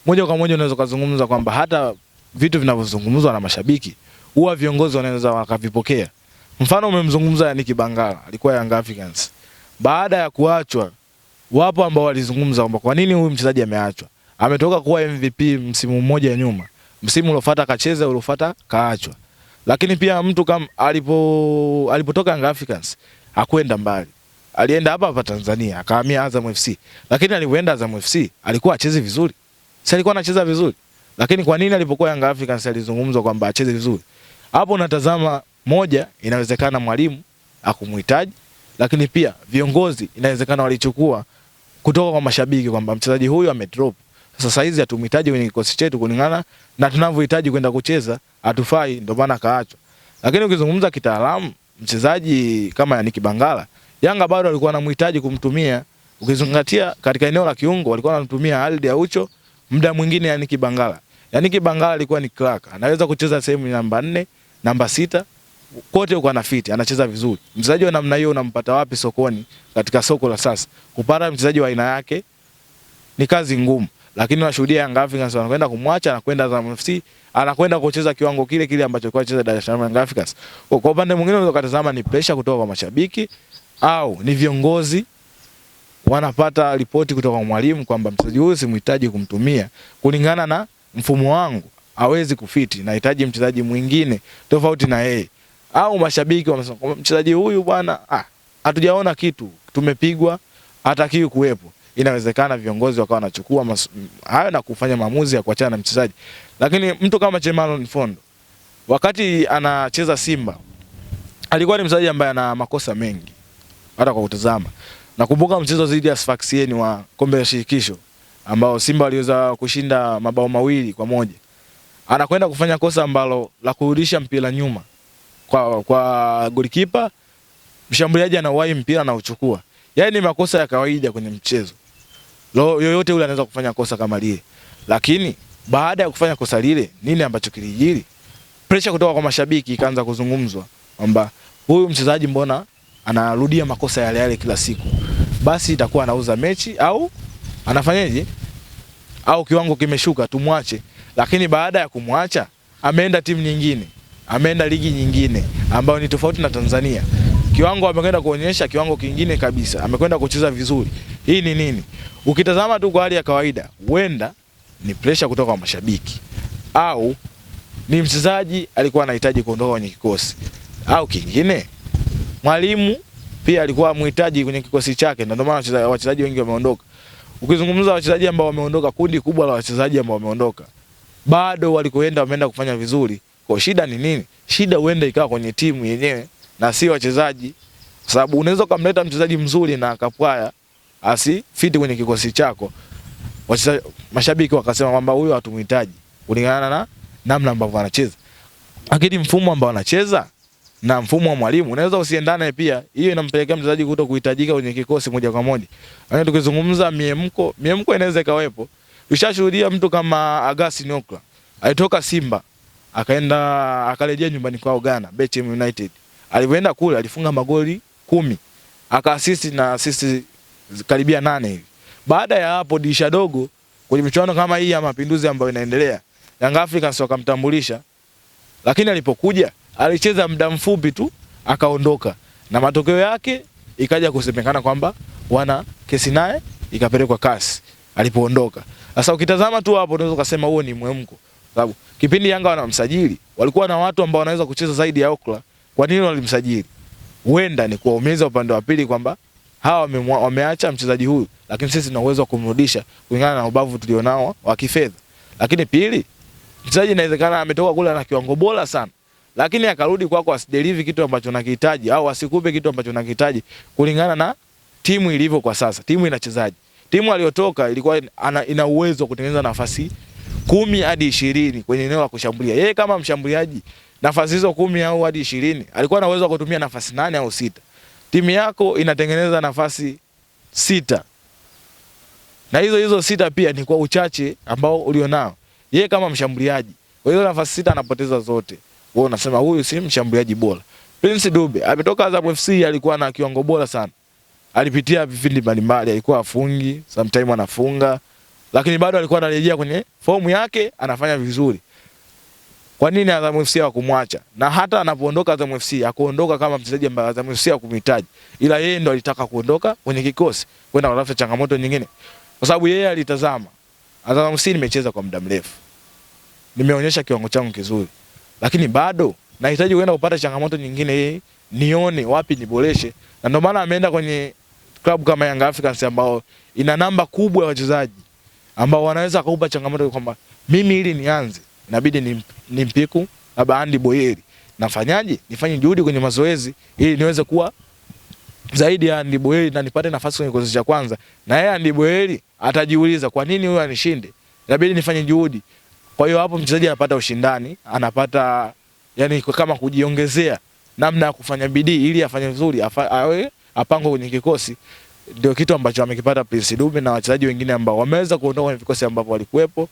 moja kwa moja unaweza kuzungumza kwamba hata vitu vinavyozungumzwa na mashabiki huwa viongozi wanaweza wakavipokea. Mfano umemzungumza Yannick Bangala, alikuwa Young Africans. Baada ya kuachwa, wapo ambao walizungumza kwamba kwa nini huyu mchezaji ameachwa. Ametoka kuwa MVP msimu mmoja nyuma. Msimu uliofuata akacheza, uliofuata kaachwa. Lakini pia mtu kama alipotoka Young Africans hakwenda mbali. Alienda hapa Tanzania, akahamia Azam FC. Lakini alipoenda Azam FC alikuwa acheze vizuri. Sasa alikuwa anacheza vizuri. Lakini kwa nini alipokuwa Young Africans alizungumzwa kwamba acheze vizuri? Hapo unatazama, moja, inawezekana mwalimu akumhitaji, lakini pia viongozi inawezekana walichukua kutoka kwa mashabiki kwamba mchezaji huyu amedrop. Sasa hizi hatumhitaji kwenye kikosi chetu kulingana na tunavyohitaji kwenda kucheza, hatufai, ndio maana kaachwa. Lakini ukizungumza kitaalamu, mchezaji kama Yannick Bangala, Yanga bado walikuwa wanamhitaji kumtumia. Ukizingatia katika eneo la kiungo walikuwa wanamtumia Aldi Aucho, muda mwingine Yannick Bangala. Yannick Bangala alikuwa ni crack. Anaweza kucheza sehemu namba 4, namba 6, kote uko na fit, anacheza vizuri. Mchezaji wa namna hiyo unampata wapi sokoni katika soko la sasa? Kupata mchezaji wa aina yake ni kazi ngumu. Lakini washuhudia Young Africans wanakwenda kumwacha na kwenda Azam FC, anakwenda kucheza kiwango kile kile ambacho alikuwa anacheza Dar es Salaam Young Africans. Kwa upande mwingine unaweza kutazama ni pressure kutoka kwa mashabiki au ni viongozi wanapata ripoti kutoka kwa mwalimu kwamba mchezaji huyu simhitaji kumtumia kulingana na mfumo wangu, hawezi kufiti, nahitaji mchezaji mwingine tofauti na yeye. Au mashabiki wamesema mchezaji huyu bwana, hatujaona kitu, tumepigwa, hatakiwi kuwepo. Inawezekana viongozi wakawa wanachukua hayo na kufanya maamuzi ya kuachana na mchezaji. Lakini mtu kama Chemalon Fondo, wakati anacheza Simba, alikuwa ni mchezaji ambaye ana makosa mengi hata kwa kutazama. Nakumbuka mchezo dhidi ya Sfaxien wa kombe la shirikisho ambao Simba waliweza kushinda mabao 2-1. Anakwenda kufanya kosa ambalo la kurudisha mpira nyuma kwa golikipa, mshambuliaji anawahi mpira na uchukua. Yaani ni makosa ya kawaida kwenye mchezo. Yoyote yule anaweza kufanya kosa kama lile. Lakini baada ya kufanya kosa lile, nini ambacho kilijiri? Pressure kutoka kwa mashabiki ikaanza kuzungumzwa kwamba huyu mchezaji mbona anarudia makosa yale yale kila siku? Basi itakuwa anauza mechi au anafanyaje? Au kiwango kimeshuka, tumwache. Lakini baada ya kumwacha, ameenda timu nyingine, ameenda ligi nyingine ambayo ni tofauti na Tanzania. Kiwango amekwenda kuonyesha kiwango kingine kabisa, amekwenda kucheza vizuri. Hii ni nini? Ukitazama tu kwa hali ya kawaida, huenda ni pressure kutoka kwa mashabiki au ni mchezaji alikuwa anahitaji kuondoka kwenye kikosi, au kingine mwalimu pia alikuwa mhitaji kwenye kikosi chake, ndio maana wachezaji wengi wameondoka. Ukizungumza wachezaji ambao wameondoka, kundi kubwa la wachezaji ambao wameondoka bado walikoenda wameenda kufanya vizuri. Kwa shida ni nini? Shida huenda ikawa kwenye timu yenyewe na si wachezaji. Kwa sababu unaweza kumleta mchezaji mzuri na akapwaya asifiti kwenye kikosi chako. Mashabiki wakasema kwamba huyu hatumhitaji kulingana na namna ambavyo anacheza. Lakini mfumo ambao anacheza na mfumo wa mwalimu unaweza usiendane pia. Hiyo inampelekea mchezaji kutokuhitajika kwenye kikosi moja kwa moja. Yaani tukizungumza miemko inaweza ikawepo. Tushashuhudia mtu kama Augustine Okra. Alitoka Simba akaenda akarejea nyumbani kwao Ghana, Bechem United. Alipoenda kule alifunga magoli 10. Aka-assist karibia 8 hivi. Baada ya hapo dirisha dogo kwenye michuano kama hii ya Mapinduzi ambayo inaendelea, Young Africans wakamtambulisha. Lakini alipokuja alicheza muda mfupi tu akaondoka. Na matokeo yake ikaja kusemekana kwamba wana kesi naye ikapelekwa kasi alipoondoka. Sasa ukitazama tu hapo unaweza kusema huo ni mwemko. Sababu kipindi Yanga wanamsajili walikuwa na watu ambao wanaweza kucheza zaidi ya Okra. Kwa nini walimsajili? Huenda ni kuwaumeza upande wa pili kwamba hawa wameacha mchezaji huyu, lakini sisi tuna uwezo wa kumrudisha kulingana na ubavu tulionao wa kifedha. Lakini pili, mchezaji inawezekana ametoka kule na kiwango bora sana, lakini akarudi kwako asideliver kitu ambacho unakihitaji au asikupe kitu ambacho unakihitaji kulingana na timu ilivyo kwa sasa. Timu inachezaje? Timu aliyotoka ilikuwa ina uwezo wa kutengeneza nafasi 10 hadi 20 kwenye eneo la kushambulia. Yeye kama mshambuliaji, nafasi hizo 10 au hadi 20 alikuwa na uwezo wa kutumia nafasi 8 au 6. Timu yako inatengeneza nafasi 6. Na hizo 6 pia ni kwa uchache ambao ulionao. Yeye kama mshambuliaji, kwa hiyo nafasi 6 anapoteza zote. Wewe unasema huyu si mshambuliaji bora. Prince Dube ametoka Azam FC, alikuwa na kiwango bora sana. Alipitia vipindi mbalimbali, alikuwa afungi, sometime anafunga, lakini bado alikuwa anarejea kwenye fomu yake anafanya vizuri. Kwa nini Azam FC hakumwacha? Na hata anapoondoka Azam FC hakuondoka kama mchezaji ambaye Azam FC hakumhitaji, ila yeye ndo alitaka kuondoka kwenye kikosi kwenda kutafuta changamoto nyingine, kwa sababu yeye alitazama Azam FC nimecheza kwa muda mrefu, nimeonyesha kiwango changu kizuri, lakini bado nahitaji kwenda kupata changamoto nyingine, nione wapi niboreshe. Na ndio maana ameenda kwenye klabu kama Young Africans ambao ina namba kubwa ya wachezaji ambao wanaweza kukupa changamoto kwamba mimi ili nianze inabidi nimpiku labda Andy Boyeli. Nafanyaje? Nifanye juhudi kwenye mazoezi ili niweze kuwa zaidi ya Andy Boyeli na nipate nafasi kwenye kikosi cha kwanza. Na yeye Andy Boyeli atajiuliza kwa nini huyu anishinde? Inabidi nifanye juhudi. Kwa hiyo hapo mchezaji anapata ushindani, anapata yani kama kujiongezea namna ya kufanya bidii ili afanye vizuri, awe apangwe kwenye kikosi. Ndio kitu ambacho amekipata Prince Dube na wachezaji wengine ambao wameweza kuondoka kwenye vikosi ambavyo walikuwepo